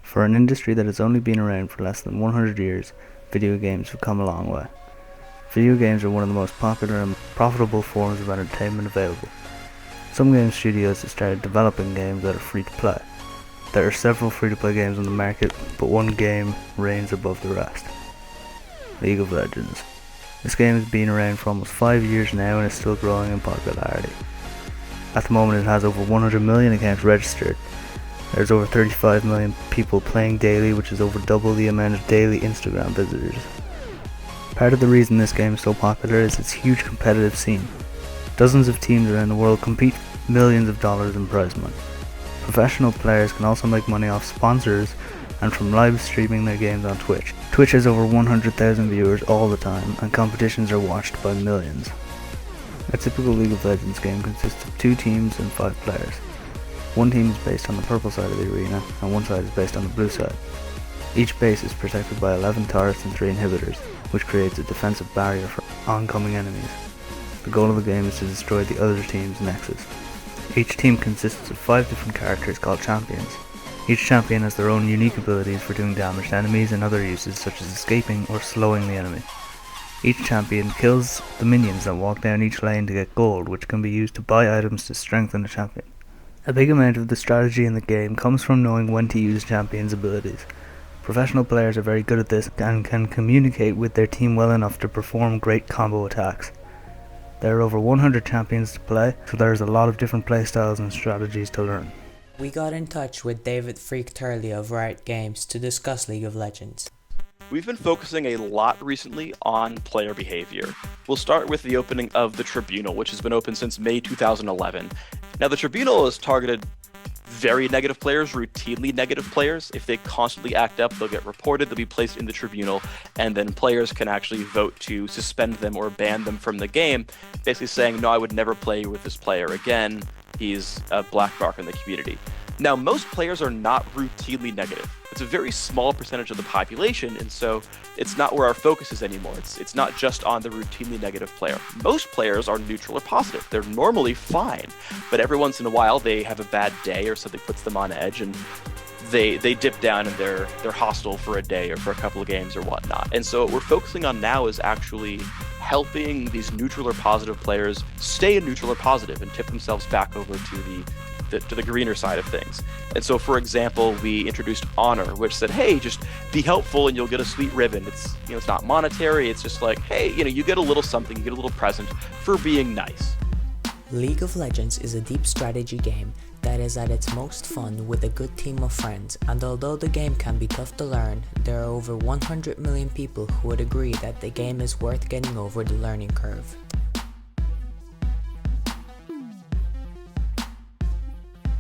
For an industry that has only been around for less than 100 years, video games have come a long way. Video games are one of the most popular and profitable forms of entertainment available. Some game studios have started developing games that are free to play. There are several free-to-play games on the market, but one game reigns above the rest. League of Legends. This game has been around for almost 5 years now and is still growing in popularity. At the moment it has over 100 million accounts registered. There's over 35 million people playing daily, which is over double the amount of daily Instagram visitors. Part of the reason this game is so popular is its huge competitive scene. Dozens of teams around the world compete for millions of dollars in prize money. Professional players can also make money off sponsors and from live streaming their games on Twitch. Twitch has over 100,000 viewers all the time, and competitions are watched by millions. A typical League of Legends game consists of 2 teams and 5 players. One team is based on the purple side of the arena, and one side is based on the blue side. Each base is protected by 11 turrets and 3 inhibitors, which creates a defensive barrier for oncoming enemies. The goal of the game is to destroy the other team's nexus. Each team consists of 5 different characters called champions. Each champion has their own unique abilities for doing damage to enemies and other uses such as escaping or slowing the enemy. Each champion kills the minions that walk down each lane to get gold, which can be used to buy items to strengthen the champion. A big amount of the strategy in the game comes from knowing when to use champions' abilities. Professional players are very good at this and can communicate with their team well enough to perform great combo attacks. There are over 100 champions to play, so there's a lot of different playstyles and strategies to learn. We got in touch with David Freak Turley of Riot Games to discuss League of Legends. We've been focusing a lot recently on player behavior. We'll start with the opening of the Tribunal, which has been open since May 2011. Now, the Tribunal is targeted very negative players, routinely negative players. If they constantly act up, they'll get reported, they'll be placed in the Tribunal, and then players can actually vote to suspend them or ban them from the game, basically saying, no, I would never play with this player again. He's a black mark in the community. Now, most players are not routinely negative. It's a very small percentage of the population, and so it's not where our focus is anymore. It's not just on the routinely negative player. Most players are neutral or positive. They're normally fine, but every once in a while they have a bad day or something puts them on edge, and they dip down and they're hostile for a day or for a couple of games or whatnot. And so what we're focusing on now is actually helping these neutral or positive players stay neutral or positive and tip themselves back over to the greener side of things. And so, for example, we introduced Honor, which said, hey, just be helpful and you'll get a sweet ribbon. It's it's not monetary. It's just like, hey, you get a little something, you get a little present for being nice. League of Legends is a deep strategy game that is at its most fun with a good team of friends, and although the game can be tough to learn, there are over 100 million people who would agree that the game is worth getting over the learning curve.